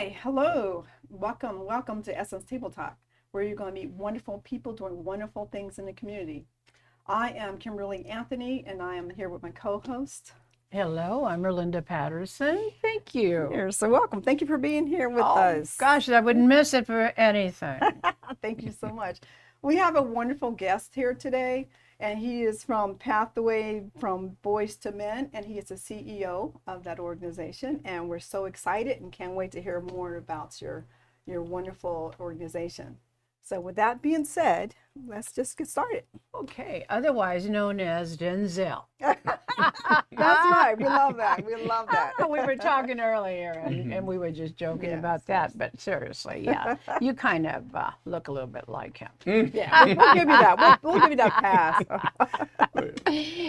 Hi, hello. Welcome to Essence Tabletalk, where you're going to meet wonderful people doing wonderful things in the community. I am Kimberly Anthony, and I am here with my co-host. Hello, I'm Erlinda Patterson. Thank you. You're so welcome. Thank you for being here with us. Gosh, I wouldn't miss it for anything. Thank you so much. We have a wonderful guest here today, and he is from Pathway from Boys to Men, and he is the CEO of that organization. And we're so excited and can't wait to hear more about your wonderful organization. So with that being said, let's just get started. Okay, otherwise known as Denzel. That's right. We love that. We love that. We were talking earlier and we were just joking about that, but seriously, yeah, you kind of look a little bit like him. Yeah, we'll give you that. We'll give you that pass.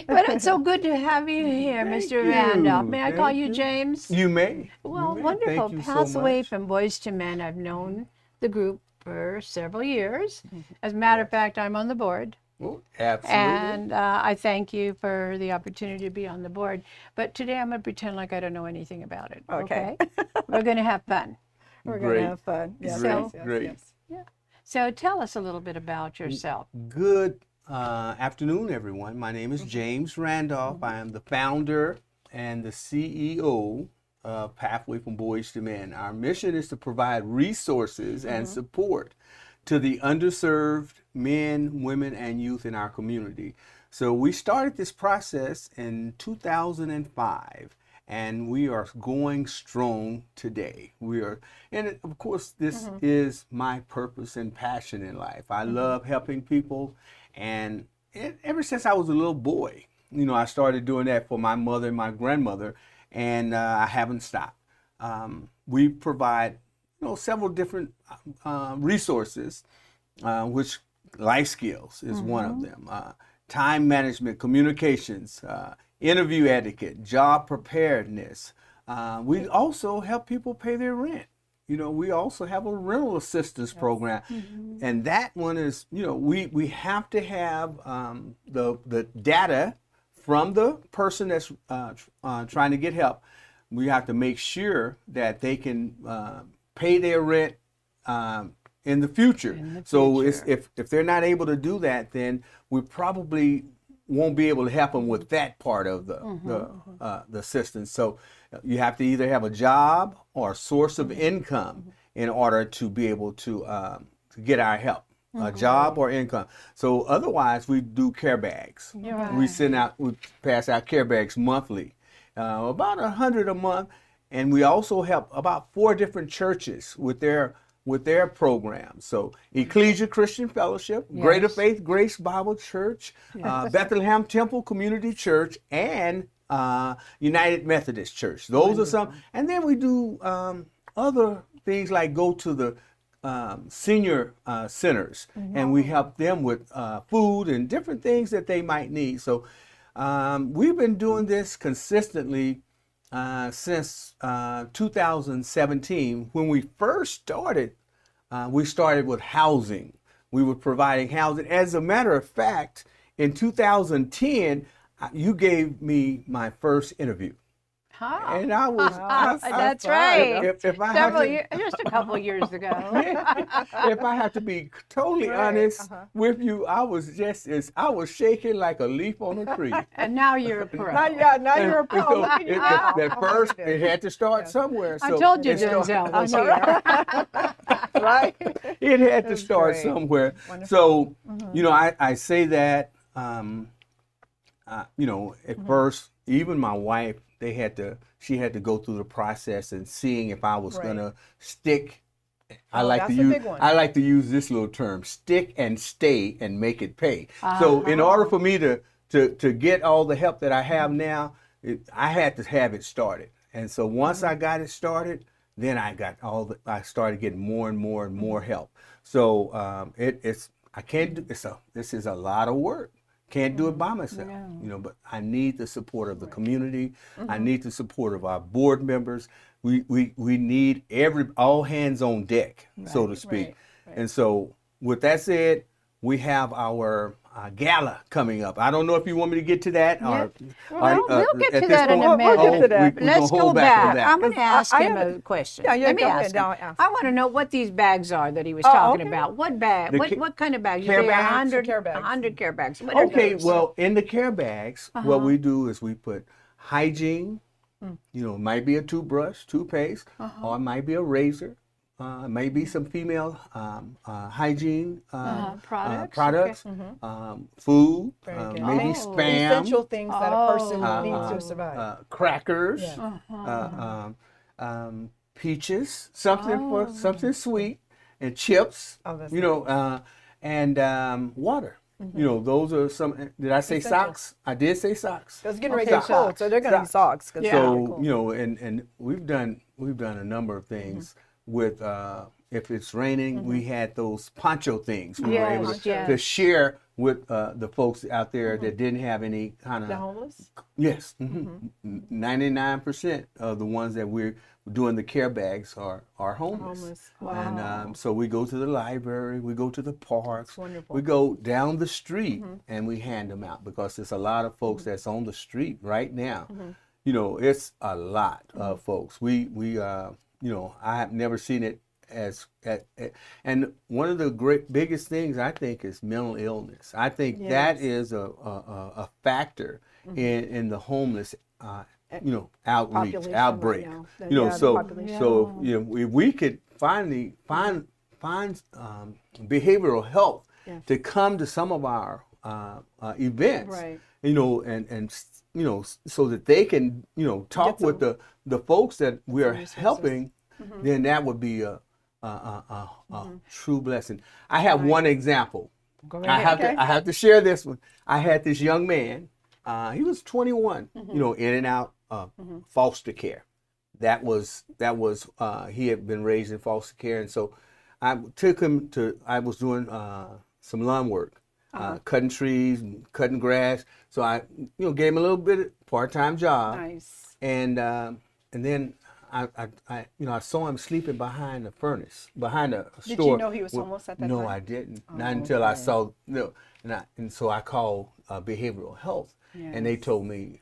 But it's so good to have you here, Mr. Randolph. May I call you James? You may. Well, You may. wonderful. Thank you so Pathway much. from Boys to Men. I've known the group for several years. As a matter of fact, I'm on the board. Oh, absolutely. And I thank you for the opportunity to be on the board. But today I'm going to pretend like I don't know anything about it. Okay. We're going to have fun. We're going to have fun. Yes, Great, yes, yes, great. yes. Yeah. So tell us a little bit about yourself. Good afternoon, everyone. My name is James Randolph. I am the founder and the CEO of Pathway from Boys to Men. Our mission is to provide resources and support to the underserved men, women, and youth in our community. So we started this process in 2005, and we are going strong today. And of course, this is my purpose and passion in life. I love helping people, and ever since I was a little boy, I started doing that for my mother and my grandmother, and I haven't stopped. We provide several different resources, which life skills is one of them. Time management, communications, interview etiquette, job preparedness. We also help people pay their rent. We also have a rental assistance program. And that one is, we have to have the data from the person that's trying to get help. We have to make sure that they can pay their rent in the future. So if they're not able to do that, then we probably won't be able to help them with that part of the assistance. So you have to either have a job or a source of income in order to be able to get our help. A job or income. So otherwise, we do care bags. We pass out care bags monthly, about 100 a month, and we also help about 4 different churches with their programs. So Ecclesia Christian Fellowship, Greater Faith Grace Bible Church, Bethlehem Temple Community Church, and United Methodist Church. Those are some, and then we do other things like go to the senior centers, and we help them with food and different things that they might need. So we've been doing this consistently since 2017. When we first started, we started with housing. We were providing housing. As a matter of fact, in 2010, you gave me my first interview. And I was, that's right. If I have to, Just a couple of years ago. if I have to be totally honest with you, I was shaking like a leaf on a tree. And now you're a pro. Now you're a pro. Look at you now. At first, it had to start somewhere. I So told you it started- Denzel was here. Right? It had to That's start great. somewhere. Wonderful. So, I say that, at first, even my wife, she had to go through the process and seeing if I was Right. gonna stick. I Oh, like that's to a use big one. I like to use this little term: stick and stay and make it pay. So, in order for me to get all the help that I have now, I had to have it started. And so once I got it started, then I started getting more and more and more help. So this is a lot of work. Can't do it by myself, but I need the support of the community. I need the support of our board members. We need all hands on deck, so to speak. Right. And so with that said, we have our gala coming up. I don't know if you want me to get to that. Or, Well, we'll get at to this that in a point- minute. We'll get to that. we're Let's gonna go hold back on back. that. I'm going to ask I him have a question. Yeah, Let me go ask ahead. him. I'll ask. I want to know what these bags are that he was Oh, talking okay. about. What bag? The What kind of bags? care You say bags? 100 Care bags. 100 care bags. What are Okay, those? well, in the care bags, Uh-huh. what we do is we put hygiene, you know, it might be a toothbrush, toothpaste, or it might be a razor. It may be some female hygiene Products? food, good. maybe Oh. spam, Essential things that a person Oh. needs to survive. crackers, Yeah. peaches, something sweet, and chips. Oh, that's you know, and water. You know, those are some. Did I say Essential. socks? I did say socks. It's getting ready Okay, to get cold, so they're going to need socks. 'Cause it's So really cold. you know, and we've done a number of things with. If it's raining, we had those poncho things. We were able Yes, to, yes. to share with the folks out there that didn't have any kind The of. homeless. Yes, 99% of the ones that we're doing the care bags are homeless. Homeless. And so we go to the library, we go to the parks, wonderful. we go down the street and we hand them out because there's a lot of folks that's on the street right now. You know, it's a lot of folks. We you know, I have never seen it and one of the biggest things I think is mental illness. I think that is a factor in the homeless you know, Population right outbreak. now. You know, Yeah, the so population. you know, if we could finally find behavioral health Yes. to come to some of our events, Right. you know, and you know, so that they can, you know, talk Get with the folks that we're resources. helping, then that would be a true blessing. I have one example. Go I ahead. have to share this one. I had this young man. He was 21. You know, in and out of foster care. That was he had been raised in foster care, and so I took him to. I was doing some lawn work, cutting trees, and cutting grass. So I, you know, gave him a little bit of part-time job, Nice. and then I you know, I saw him sleeping behind the furnace, behind a store. Did you know he was homeless at that No, time? I didn't. Not until I saw and so I called behavioral health, and they Yes. told me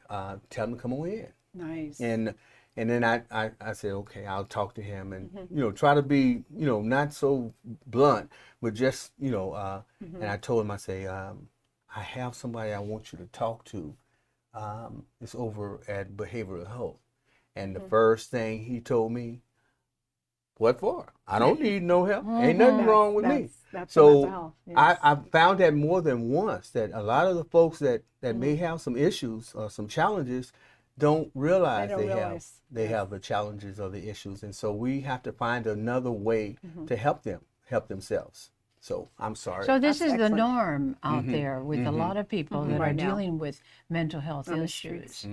tell him to come on in, Nice. and then I said okay, I'll talk to him, and you know, try to be, you know, not so blunt, but just, you know, and I told him, I say I have somebody I want you to talk to. It's over at behavioral health. And the first thing he told me, what for? I don't need no help. Ain't nothing wrong with me. That's the mental health, yes. I found that more than once, that a lot of the folks that may have some issues or some challenges don't realize they have the challenges or the issues. And so we have to find another way to help them help themselves. So I'm sorry. So this is the excellent. norm out there with a lot of people that are Right now. dealing with mental health On the issues. streets.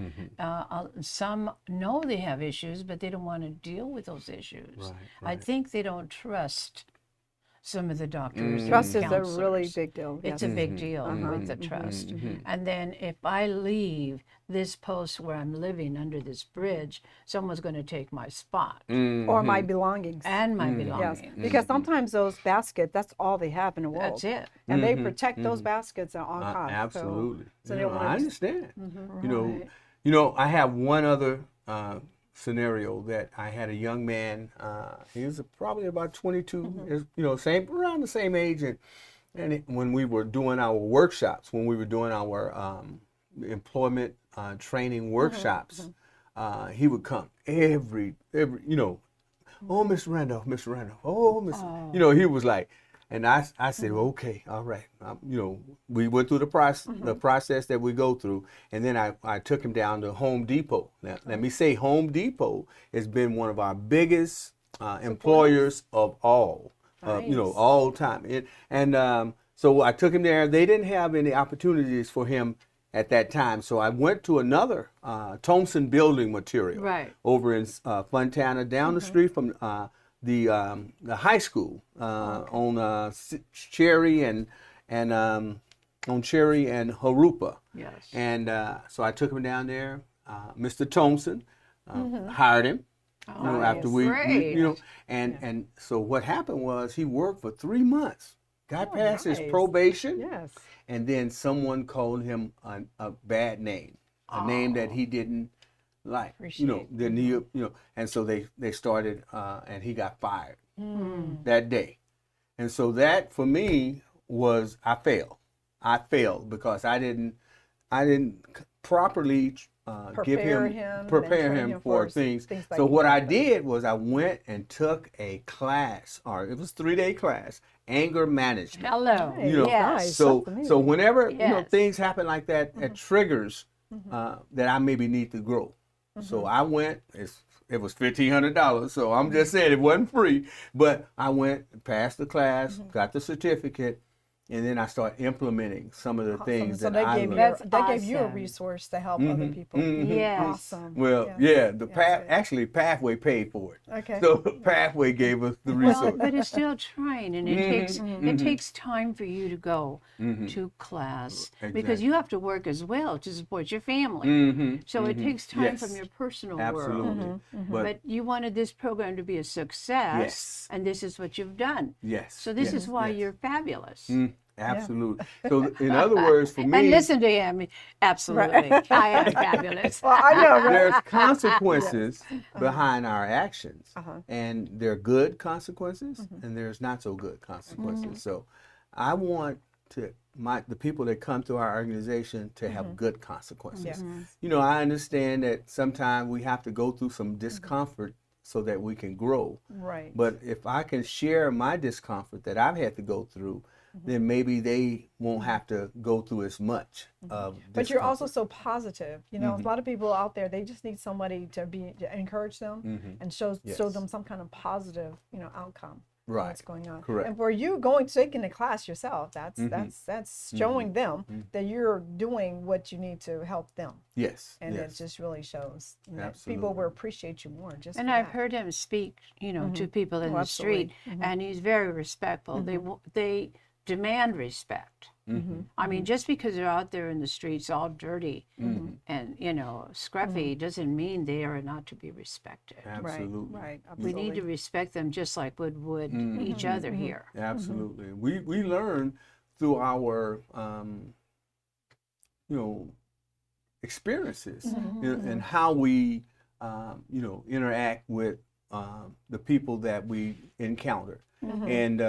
Some know they have issues, but they don't want to deal with those issues. Right, I right. think they don't trust some of the doctors. and Trust is a counselors. really big deal. It's yes. a big deal with the trust. And then if I leave this post where I'm living under this bridge, someone's going to take my spot Or my belongings. and my Yes, belongings. because sometimes those baskets, that's all they have in the world. That's it. And they protect those baskets at all costs. Absolutely. So You they know, don't I wanna- understand. Right. You know, I have one other scenario that I had a young man. He was probably about 22. You know, around the same age, and when we were doing our workshops, when we were doing our employment training workshops, he would come every you know, oh, Miss Randolph, oh, Miss, you know, he was like. And I said, okay, all right. You know, we went through the process that we go through, and then I took him down to Home Depot. Now, let me say, Home Depot has been one of our biggest employers of all, you know, Nice. all time. So I took him there. They didn't have any opportunities for him at that time, so I went to another Thompson Building Material Right. over in Fontana, down the street from the high school on Cherry and on Cherry and Harupa. Yes. And so I took him down there. Mr. Thompson hired him. You know, after Great. you know, and so what happened was he worked for 3 months. got Oh, past his nice. probation, Yes. and then someone called him a bad name, a name that he didn't like. Appreciate. Then he, and so they started, and he got fired Mm. that day. And so that for me was I failed. I failed because I didn't properly Prepare him and prepare train him him for for things. things like So what I exactly. did was I went and took a class, or it was 3-day class, anger management. Hello. Nice. You know, Yes. So That's amazing. so whenever Yes. things happen like that, it triggers that I maybe need to grow. So I went. It was $1,500, so I'm just saying it wasn't free. But I went, passed the class, got the certificate, and then I started implementing some of the things So that they I gave learned. you That's they gave you a awesome. resource to help other people. Yes. Awesome. Well, Yes. yeah, the Yes, good. actually Pathway paid for it. Okay. So Pathway gave us the Well, resource. but it's still trying, and it takes time for you to go to class because Exactly. you have to work as well to support your family. So it takes time Yes. from your personal Absolutely. world. But But you wanted this program to be a success, Yes. and this is what you've done. yes. So this yes, is why yes. you're fabulous. Absolutely. So in other words, for me, And listen to him. Absolutely. I am fabulous. Well, I know, right? there's consequences behind our actions, Uh-huh. and there are good consequences, and there's not so good consequences. So I want the people that come to our organization to have good consequences. I understand that sometimes we have to go through some discomfort so that we can grow. Right. But if I can share my discomfort that I've had to go through, then maybe they won't have to go through as much of But you're also discomfort. so positive. A lot of people out there, they just need somebody to encourage them and show Yes. them some kind of positive, outcome. of Right. What's going on. Correct. And for you taking the class yourself, that's showing them that you're doing what you need to help them. Yes. And yes. it just really shows that people Absolutely. will appreciate you more. Just And for I've that. heard him speak, to people in Oh, the street, absolutely. and he's very respectful. They demand respect. I mean, just because they're out there in the streets all dirty and scruffy doesn't mean they are not to be respected. Absolutely. Right. We Absolutely. need to respect them just like we would each other here. Absolutely. We learn through our experiences and how we interact with the people that we encounter. And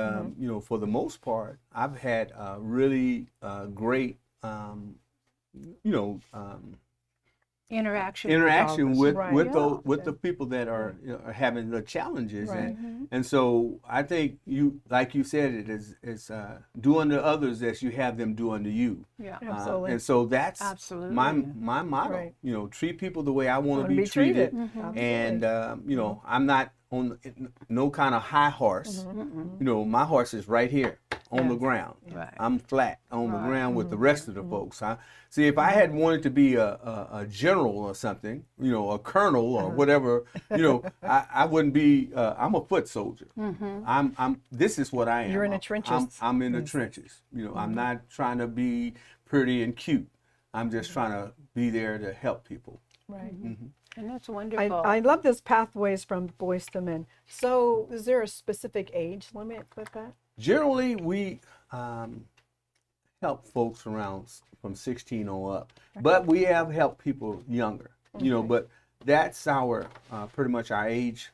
for the most part, I've had really great with interaction with Right. with Yeah. those with the people that are having the challenges, and so I think like you said, it is do unto others as you have them do unto you. Yeah. Absolutely. And so that's Absolutely. my motto. Right. Treat people the way I want to Wanna be treated, Absolutely. and I'm not on no kind of high horse. My horse is right here on the ground. Right. I'm flat on the ground with the rest of the folks. See, if I had wanted to be a general or something, a colonel or whatever, I wouldn't be. I'm a foot soldier. This is what I am. You're in the trenches. I'm in the trenches. I'm not trying to be pretty and cute. I'm just trying to be there to help people. Right. And that's wonderful. I love this pathways from boys to men. So is there a specific age limit with that? Generally, we help folks around from 16 on up, but we have helped people younger. But that's our pretty much our age.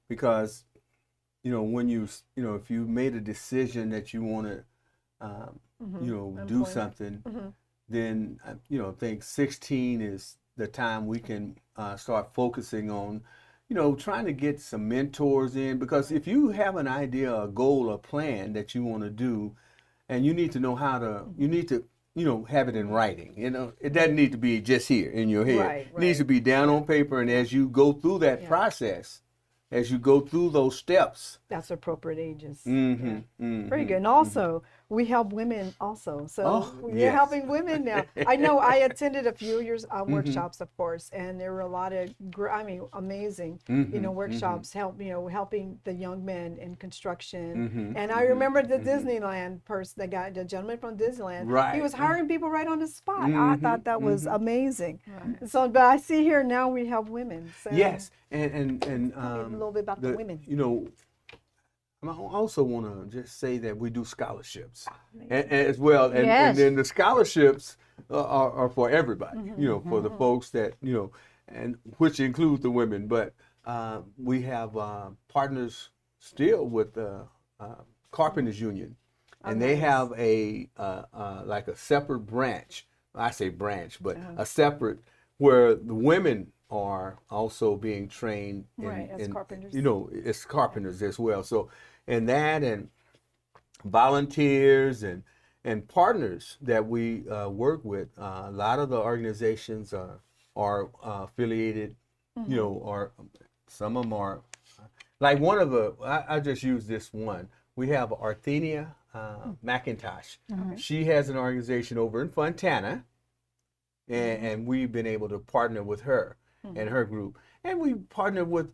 Because when if you made a decision that you want to do Employment. something, then I think 16 is the time we can start focusing on trying to get some mentors in, because if you have an idea, a goal, a plan that you want to do, and you need to know how to, you need to, have it in writing. It doesn't need to be just here in your head. Right, It needs to be down on paper, and as you go through that process, as you go through those steps. That's appropriate ages. Mm-hmm, Very good. And also, we help women also. So you're yes. helping women now. I know I attended a few of your workshops, of course, and there were a lot of, amazing, workshops helping the young men in construction. And I remember the Disneyland person, the gentleman from Disneyland. Right. He was hiring people right on the spot. I thought that was amazing. So, but I see here now we help women. So Yes, and a little bit about the women. I also want to just say that we do scholarships as well, and Yes. then the scholarships are for everybody. You know, for the folks that and which includes the women. But we have partners still with the Carpenters Union, and they have a like a separate branch. I say branch, but a separate where the women are also being trained as carpenters. It's carpenters as well. So, and that and volunteers and partners that we work with, a lot of the organizations are affiliated, or some of them are, like one of the, I just use this one. We have Arthenia McIntosh. She has an organization over in Fontana, and we've been able to partner with her and her group. And we partner with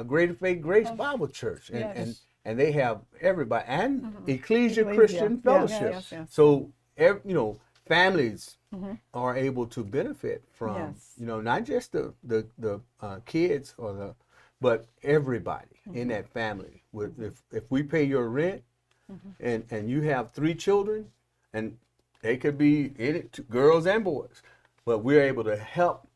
Greater Faith Grace Bible Church, and they have everybody, and Ecclesia Christian Fellowship. So, families are able to benefit from, not just the kids but everybody in that family. If we pay your rent, and you have 3 children, and they could be girls and boys, but we're able to help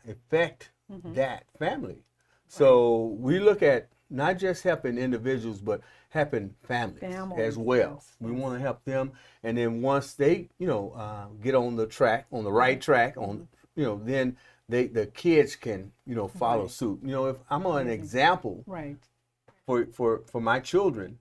affect that family. So we look at not just helping individuals, but helping families as well. We want to help them, and then once they, get on the right track, then the kids can, follow suit. If I'm an example, for my children,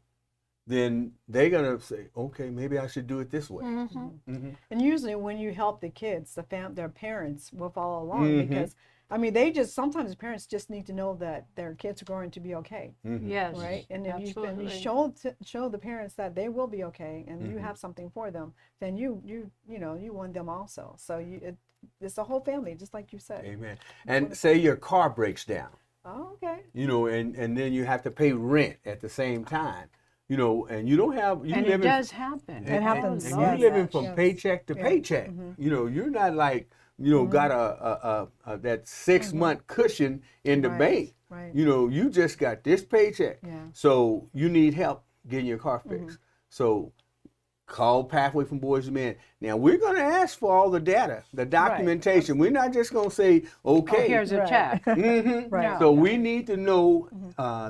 then they're gonna say, okay, maybe I should do it this way. And usually, when you help the kids, their parents will follow along because. I mean, sometimes the parents just need to know that their kids are going to be okay. Yes. Right? And if you show the parents that they will be okay and you have something for them, then you want them also. So it's the whole family, just like you said. Amen. And say your car breaks down. Oh, okay. And then you have to pay rent at the same time. And you don't have it does happen. It happens. And you're living from paycheck to paycheck. You're not like got a that 6-month cushion in the bank. Right. You just got this paycheck. Yeah. So you need help getting your car fixed. So call Pathway from Boys to Men. Now we're going to ask for all the data, the documentation. We're not just going to say, okay. Oh, here's a check. Right. So we need to know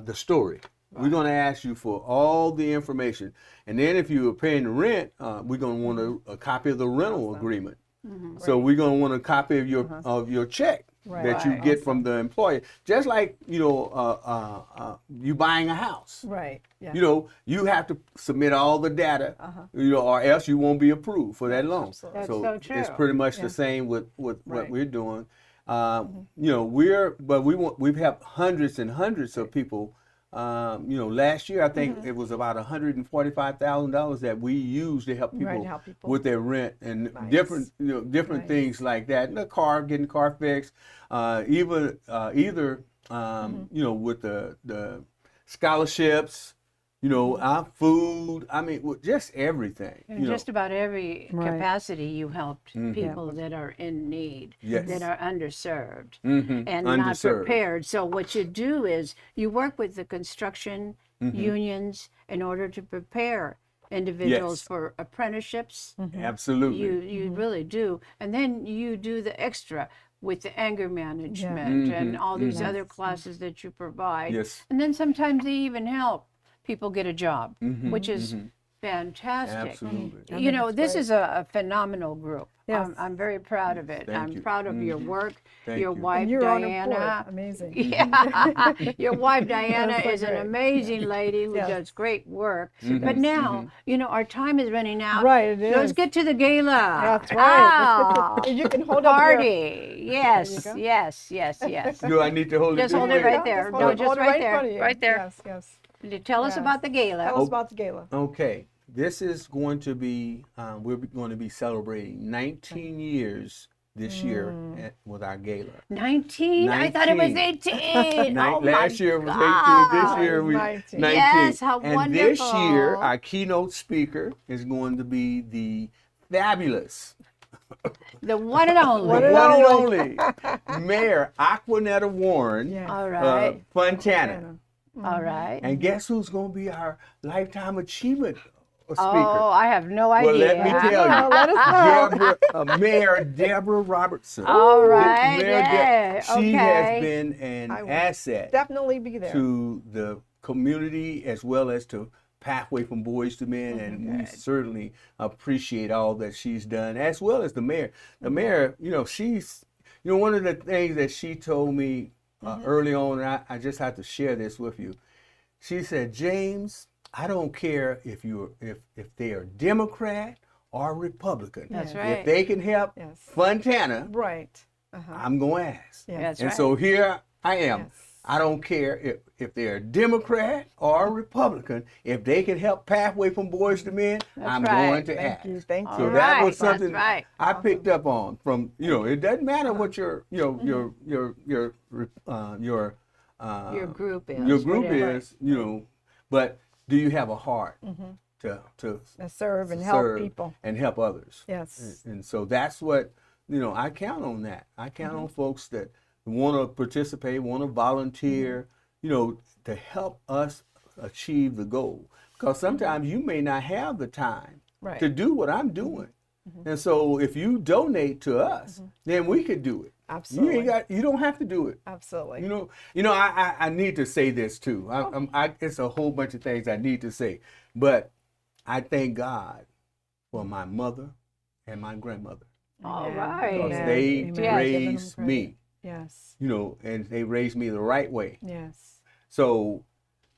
the story. We're going to ask you for all the information. And then if you are paying the rent, we're going to want a copy of the rental agreement. So we're going to want a copy of your check that you get from the employer. Just like, you buying a house. Right. Yeah. You have to submit all the data, or else you won't be approved for that loan. Absolutely. That's so true. It's pretty much the same with what we're doing. We've had hundreds and hundreds of people. Last year I think it was about $145,000 that we used to help people, with their rent and different things like that. And getting car fixed, either with the scholarships, our food. I mean, just everything. In just about every capacity, you helped people that are in need, that are underserved, and not prepared. So what you do is you work with the construction unions in order to prepare individuals for apprenticeships. Absolutely. You really do. And then you do the extra with the anger management and all these other classes that you provide. Yes. And then sometimes they even help people get a job, which is fantastic. Absolutely. This is a phenomenal group. Yes. I'm very proud of it. Thank I'm you. proud of your work. Your you. wife, And you're on a board. Diana. Amazing. Yeah. Your wife, Diana, That's so is an great. amazing lady who Yes. does great work. But now, our time is running out. Right, it is. Let's get to the gala. That's right. Oh, You can hold up party. Yes, go. yes. Do I need to hold Just it? hold this it way? right there. Hold No, it- just hold it right in there. front of you. Right there. Yes. Tell us Yes. about the gala. Tell us about the gala. Okay, this is going to be, we're going to be celebrating 19 years this year with our gala. 19? I thought it was 19. 18. Oh my Last year was 18. God. This year we 19. 19. Yes, how and this year, wonderful. our keynote speaker is going to be the fabulous, The one and only. One one and and only Mayor Aquanetta Warren, Yes. All right. Fontana. All right. And guess who's going to be our Lifetime Achievement speaker? Oh, I have no Well, idea. let me tell you, Let us know. Mayor Deborah Robertson. All right. Mayor Yeah. she okay. has been an I will asset Definitely be there. to the community as well as to Pathway from Boys to Men, and we certainly appreciate all that she's done, as well as the mayor. The mayor, she's, one of the things that she told me early on, and I just have to share this with you. She said, James, I don't care if they are Democrat or Republican. That's If right. they can help Yes. Fontana, Right. I'm going to ask. Yes. That's And right. so here I am. Yes. I don't care if they're Democrat or Republican. If they can help Pathway from Boys to Men, I'm right. going to Thank ask. you. Thank All So you. that right, was something that's right. I picked up on from, it doesn't matter what your Your group is. your group whatever. is, but do you have a heart to And serve and serve help people. and help others? Yes. And so that's what, I count on that. I count on folks that want to participate, want to volunteer, to help us achieve the goal. Because sometimes you may not have the time Right. to do what I'm doing. And so if you donate to us, then we could do it. Absolutely. You don't have to do it. Absolutely. I need to say this too. It's a whole bunch of things I need to say, but I thank God for my mother and my grandmother, All Amen. right. because Amen. they Amen. Yes. raised me, Yes. and they raised me the right way. Yes. So,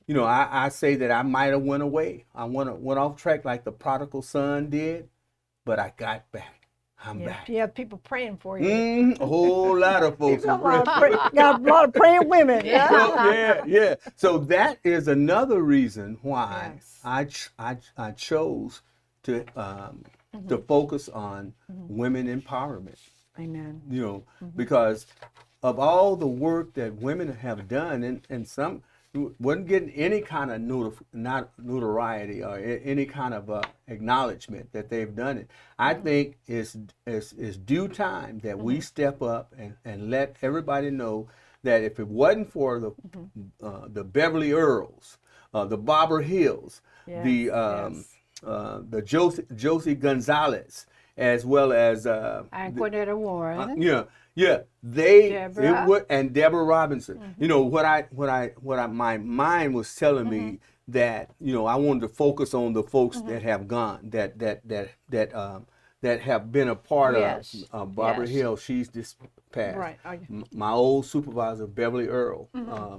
I say that I might have went away. I went off track like the prodigal son did, but I got back. I'm Yeah. back. You have people praying for you. A whole lot of folks. Got a lot of praying women. Yeah. So, yeah. So that is another reason why Yes. I chose to focus on women empowerment. Amen. Because of all the work that women have done, and some wasn't getting any kind of notoriety or any kind of acknowledgement that they've done it. I think it's due time that we step up and let everybody know that if it wasn't for the Beverly Earls, the Barbara Hills, the Josie Gonzalez, as well as Anquanetta Warren. it would, and Deborah Robinson. My mind was telling me that I wanted to focus on the folks that have gone, that have been a part of Barbara Yes. Hill. She's this past. Right. My old supervisor, Beverly Earl,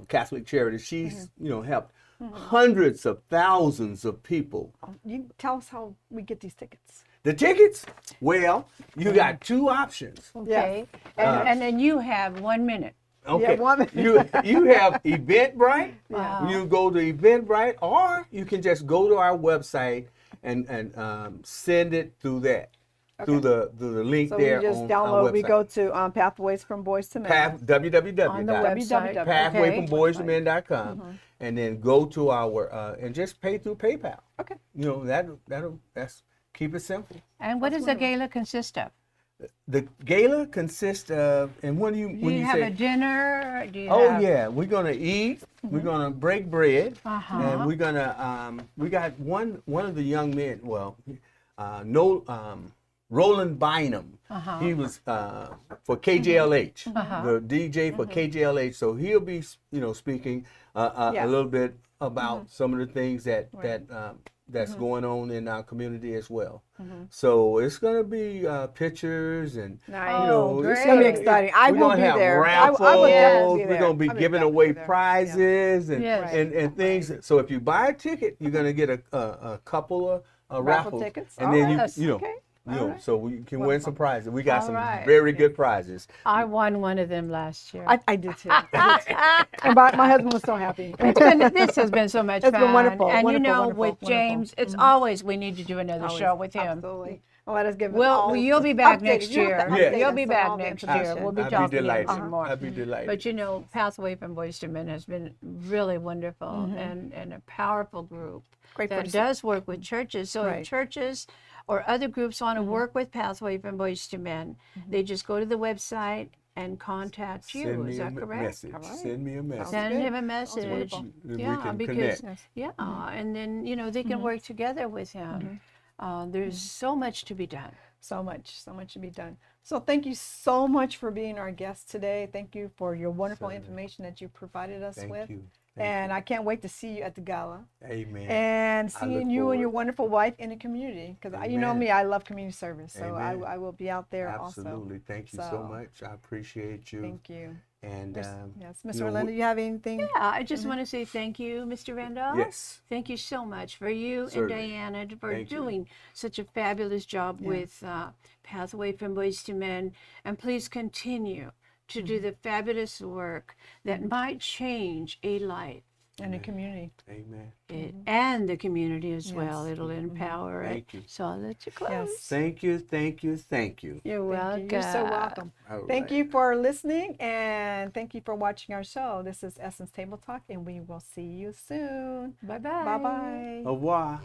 Catholic Charity. She's helped hundreds of thousands of people. You tell us how we get these tickets. The tickets? Well, you got two options. Okay. And then you have 1 minute. Okay. Yeah, you have Eventbrite. Wow. You go to Eventbrite, or you can just go to our website and send it through that, through the link So there we just on download. our website. We go to Pathways from Boys to Men. On the website. www.pathwayfromboystomεν.com, and then go to our and just pay through PayPal. Okay. That's keep it simple. And what does the gala consist of? The gala consists of, and when you Do you have say a dinner? Do you oh have, yeah, we're gonna eat. We're gonna break bread, Uh-huh. and we're gonna we got one of the young men. Well, Roland Bynum. Uh-huh. He was for KJLH, Uh-huh. the DJ for KJLH. So he'll be speaking a Yes. little bit about some of the things that's going on in our community as well. So it's gonna be pictures and Nice. great. It's gonna be exciting. I we're will gonna be have there. raffles. I would definitely be We're there. gonna be I would giving definitely away be there. prizes Yes. and things. So if you buy a ticket, you're gonna get a couple of Raffle raffles, tickets? and then Yes. Okay. so you can win some prizes. We got All some right. very good prizes. I won one of them last year. I did too. And my husband was so happy. This has been so much It's fun. been wonderful, And wonderful, with wonderful, James, it's always we need to do another show with him. Absolutely. Well, let us give it Well, all you'll be back updated. next You have to year. update You'll us be on back all the next information. year. We'll be I'd talking be delighted. some more. I'd be delighted. But Pathway from Boys to Men has been really wonderful and a powerful group Great that person. does work with churches. So Right. if churches or other groups want to work with Pathway from Boys to Men, they just go to the website and contact you. Send me Is a that correct? message. All right. Send me a message. Send good. him a Sounds message. wonderful. We Yeah, can because connect. Yes. and then they can work together with him. There's so much to be done. So much to be done. So thank you so much for being our guest today. Thank you for your wonderful Certainly. information that you provided us Thank with. you. Thank And I can't wait to see you at the gala you. Amen. and I seeing look you and your forward. wonderful wife in the community. Because you know Amen. me, I love community service. So Amen. I will be out there also. Absolutely. Thank you so So, much. I appreciate you. Thank you. And Yes, Ms. you know, Orlando, you have anything? Yeah, I just want to say thank you, Mr. Randolph. yes. Thank you so much for you Certainly. and Diana for Thank you. doing such a fabulous job Yeah. with Pathway from Boys to Men. And please continue to do the fabulous work that might change a life. In the community. Amen. And the community as well. Yes. It'll empower Thank it. you. So I'll let you close. Yes. Thank you. Thank you. Thank you. You're welcome. Thank you. You're so welcome. All Thank right. you for listening and thank you for watching our show. This is Essence Table Talk and we will see you soon. Bye-bye. Bye-bye. Au revoir.